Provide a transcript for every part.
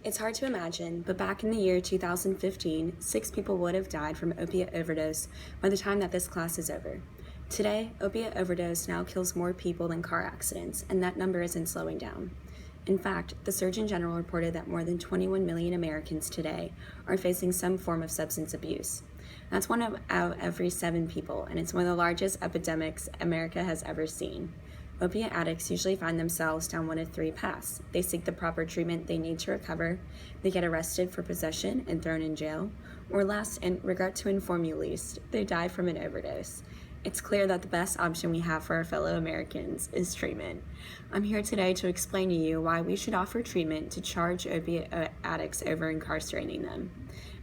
It's hard to imagine, but back in the year 2015, 6 people would have died from opiate overdose by the time that this class is over. Today, opiate overdose now kills more people than car accidents, and that number isn't slowing down. In fact, the Surgeon General reported that more than 21 million Americans today are facing some form of substance abuse. That's one out of every 7 people, and it's one of the largest epidemics America has ever seen. Opiate addicts usually find themselves down one of 3 paths. They seek the proper treatment they need to recover, they get arrested for possession and thrown in jail, or last, and regret to inform you least, they die from an overdose. It's clear that the best option we have for our fellow Americans is treatment. I'm here today to explain to you why we should offer treatment to charge opiate addicts over incarcerating them.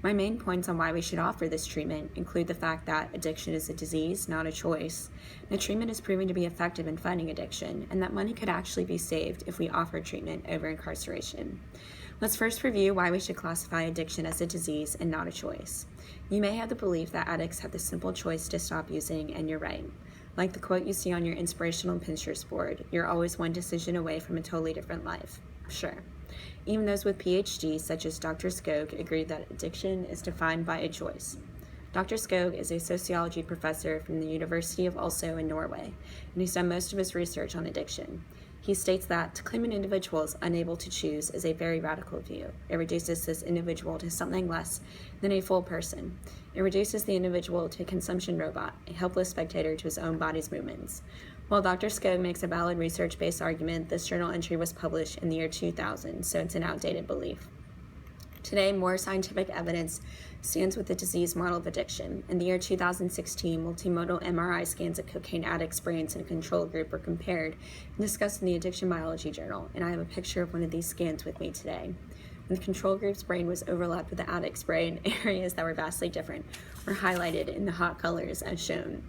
My main points on why we should offer this treatment include the fact that addiction is a disease, not a choice. The treatment is proven to be effective in fighting addiction, and that money could actually be saved if we offer treatment over incarceration. Let's first review why we should classify addiction as a disease and not a choice. You may have the belief that addicts have the simple choice to stop using, and you're right. Like the quote you see on your inspirational Pinterest board, you're always one decision away from a totally different life. Sure. Even those with PhDs, such as Dr. Skog, agree that addiction is defined by a choice. Dr. Skog is a sociology professor from the University of Oslo in Norway, and he's done most of his research on addiction. He states that to claim an individual is unable to choose is a very radical view. It reduces this individual to something less than a full person. It reduces the individual to a consumption robot, a helpless spectator to his own body's movements. While Dr. Skog makes a valid research-based argument, this journal entry was published in the year 2000, so it's an outdated belief. Today, more scientific evidence stands with the disease model of addiction. In the year 2016, multimodal MRI scans of cocaine addicts' brains in a control group were compared and discussed in the Addiction Biology Journal, and I have a picture of one of these scans with me today. When the control group's brain was overlapped with the addict's brain, areas that were vastly different were highlighted in the hot colors as shown.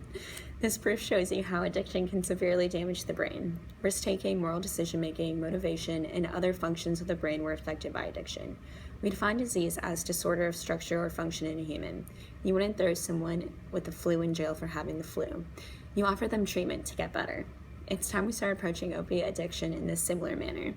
This proof shows you how addiction can severely damage the brain. Risk-taking, moral decision-making, motivation, and other functions of the brain were affected by addiction. We define disease as disorder of structure or function in a human. You wouldn't throw someone with the flu in jail for having the flu. You offer them treatment to get better. It's time we start approaching opiate addiction in this similar manner.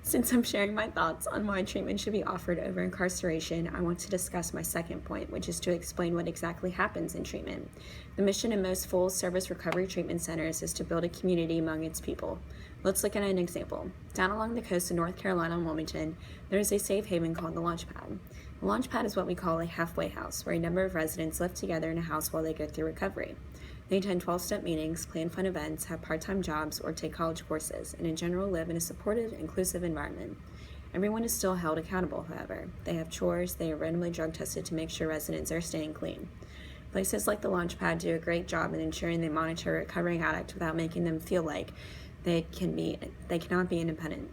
Since I'm sharing my thoughts on why treatment should be offered over incarceration, I want to discuss my second point, which is to explain what exactly happens in treatment. The mission of most full-service recovery treatment centers is to build a community among its people. Let's look at an example. Down along the coast of North Carolina and Wilmington, there is a safe haven called the Launchpad. The Launchpad is what we call a halfway house, where a number of residents live together in a house while they go through recovery. They attend 12-step meetings, plan fun events, have part-time jobs, or take college courses, and in general live in a supportive, inclusive environment. Everyone is still held accountable, however. They have chores, they are randomly drug tested to make sure residents are staying clean. Places like the Launchpad do a great job in ensuring they monitor a recovering addict without making them feel like they cannot be independent.